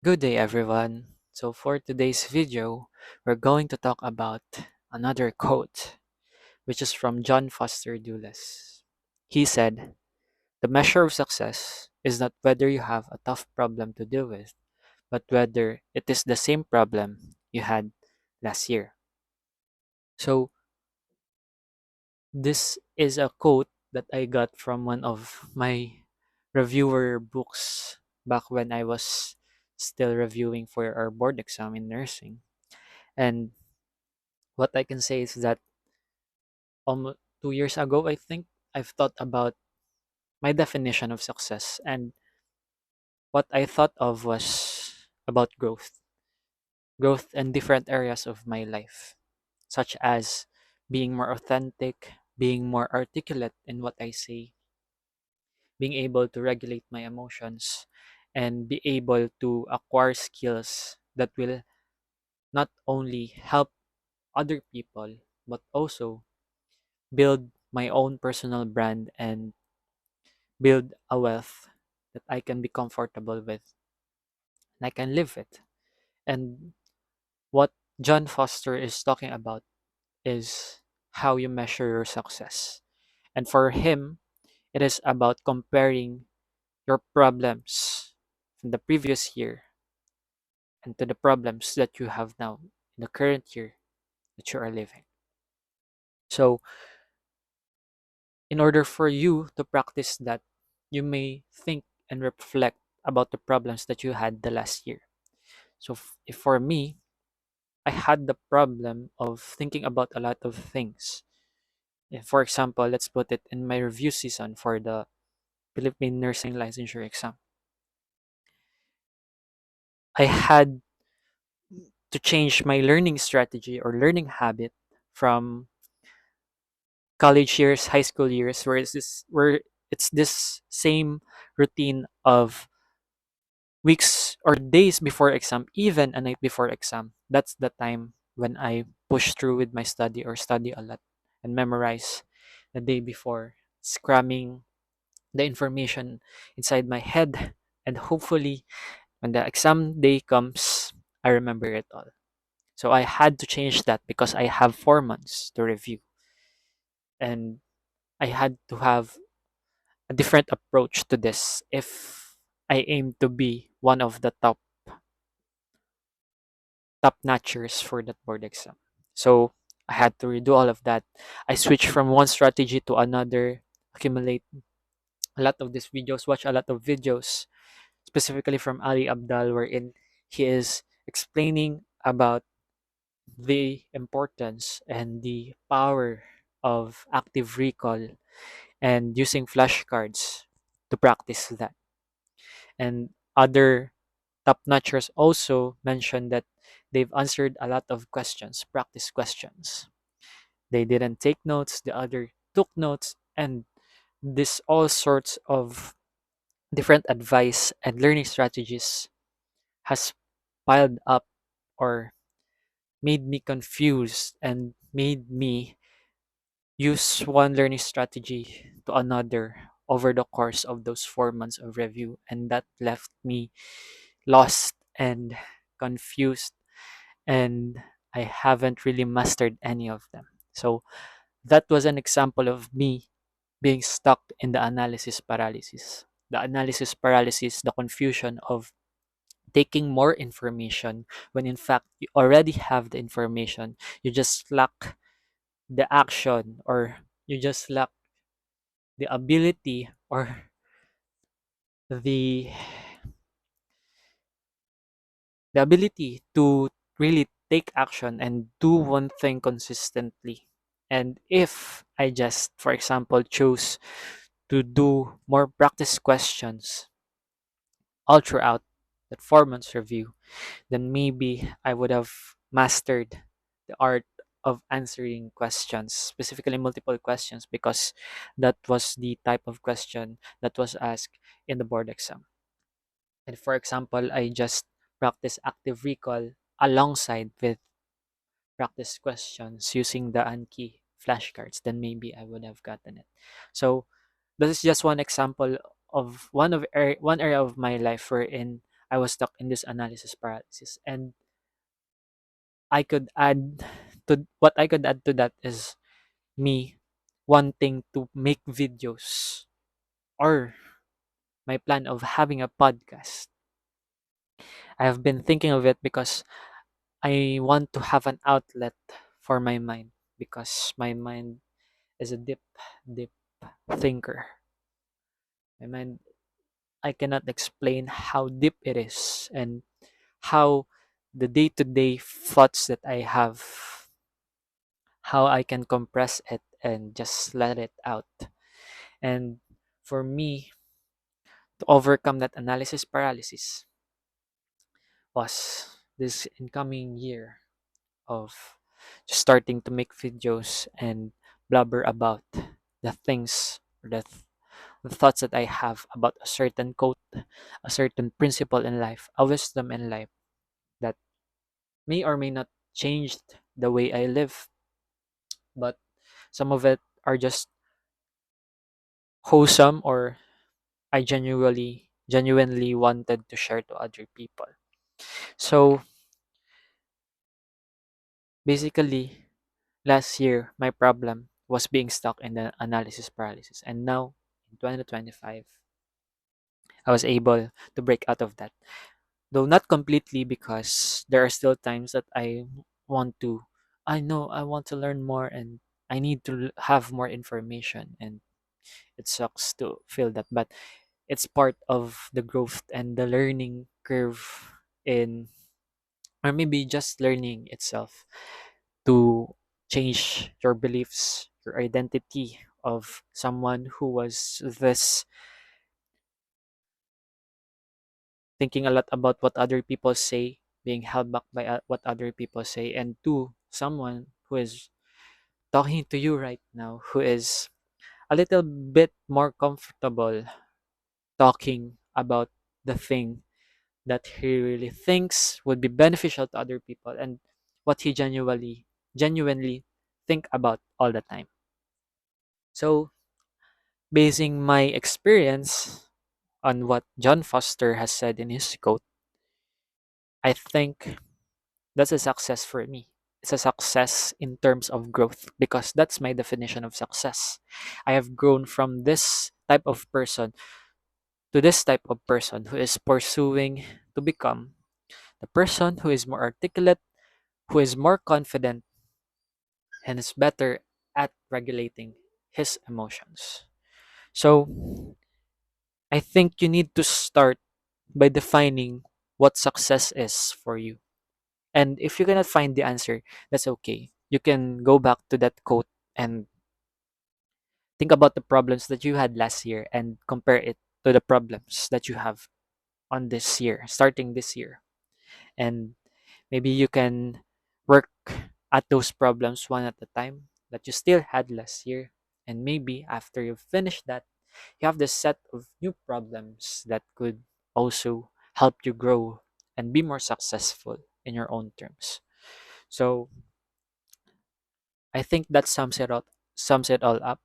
Good day, everyone. So, for today's video, we're going to talk about another quote, which is from John Foster Dulles. He said, "The measure of success is not whether you have a tough problem to deal with, but whether it is the same problem you had last year." So, this is a quote that I got from one of my reviewer books back when I was still reviewing for our board exam in nursing. And what I can say is that almost 2 years ago, I think I've thought about my definition of success, and what I thought of was about growth in different areas of my life, such as being more authentic, being more articulate in what I say, being able to regulate my emotions, and be able to acquire skills that will not only help other people, but also build my own personal brand and build a wealth that I can be comfortable with and I can live with. And what John Foster is talking about is how you measure your success. And for him, it is about comparing your problems from the previous year and to the problems that you have now in the current year that you are living. So, in order for you to practice that, you may think and reflect about the problems that you had the last year. So, if for me, I had the problem of thinking about a lot of things. For example, let's put it in my review season for the Philippine Nursing Licensure exam. I had to change my learning strategy or learning habit from college years, high school years, where it's this same routine of weeks or days before exam, even a night before exam. That's the time when I push through with my study or study a lot and memorize the day before, cramming the information inside my head. And hopefully, when the exam day comes, I remember it all. So I had to change that because I have 4 months to review. And I had to have a different approach to this if I aim to be one of the top notchers for that board exam. So I had to redo all of that. I switched from one strategy to another, accumulate a lot of these videos, watch a lot of videos, specifically from Ali Abdal, wherein he is explaining about the importance and the power of active recall and using flashcards to practice that. And other top notchers also mentioned that they've answered a lot of questions, practice questions. They didn't take notes, the other took notes, and this all sorts of different advice and learning strategies has piled up or made me confused and made me use one learning strategy to another over the course of those 4 months of review, and that left me lost and confused, and I haven't really mastered any of them. So that was an example of me being stuck in the analysis paralysis. The analysis paralysis, the confusion of taking more information when in fact you already have the information. You just lack the action, or you just lack the ability or the the ability to really take action and do one thing consistently. And if I just, for example, choose to do more practice questions all throughout that 4 months review, then maybe I would have mastered the art of answering questions, specifically multiple questions, because that was the type of question that was asked in the board exam. And for example, I just practice active recall alongside with practice questions using the Anki flashcards, then maybe I would have gotten it. So this is just one example of one area of my life wherein I was stuck in this analysis paralysis. And I could add what I could add to that is me wanting to make videos, or my plan of having a podcast. I have been thinking of it because I want to have an outlet for my mind, because my mind is a deep thinker. My mind, I cannot explain how deep it is, and how the day-to-day thoughts that I have, how I can compress it and just let it out. And for me to overcome that analysis paralysis was this incoming year of just starting to make videos and blabber about the things, or the thoughts that I have about a certain quote, a certain principle in life, a wisdom in life that may or may not change the way I live, but some of it are just wholesome, or I genuinely wanted to share to other people. So basically, last year my problem was being stuck in the analysis paralysis, and now in 2025 I was able to break out of that. Though not completely, because there are still times that want to I know I want to learn more, and I need to have more information, and it sucks to feel that, but it's part of the growth and the learning curve, in or maybe just learning itself, to change your beliefs, your identity of someone who was this, thinking a lot about what other people say, being held back by what other people say, and to someone who is talking to you right now, who is a little bit more comfortable talking about the thing that he really thinks would be beneficial to other people, and what he genuinely think about all the time. So, basing my experience on what John Foster has said in his quote, I think that's a success for me. It's a success in terms of growth, because that's my definition of success. I have grown from this type of person to this type of person who is pursuing to become the person who is more articulate, who is more confident, and is better at regulating his emotions. So, I think you need to start by defining what success is for you. And if you cannot find the answer, that's okay. You can go back to that quote and think about the problems that you had last year, and compare it to the problems that you have on this year, starting this year. And maybe you can work at those problems one at a time that you still had last year. And maybe after you've finished that, you have this set of new problems that could also help you grow and be more successful in your own terms. So I think that sums it all up.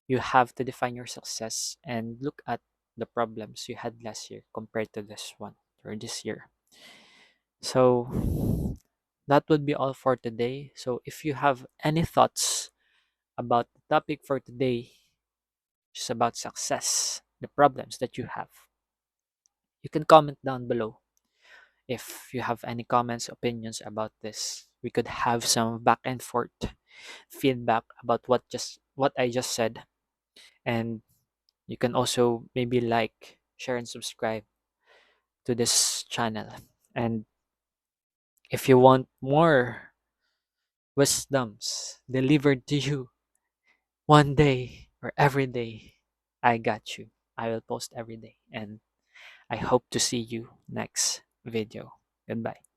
You have to define your success and look at the problems you had last year compared to this one, or this year. So that would be all for today. So if you have any thoughts about the topic for today, which is about success, the problems that you have, you can comment down below. If you have any comments, opinions about this, we could have some back and forth feedback about what I just said. And you can also maybe like, share, and subscribe to this channel. And if you want more wisdoms delivered to you one day or every day, I got you. I will post every day. And I hope to see you next video. Goodbye.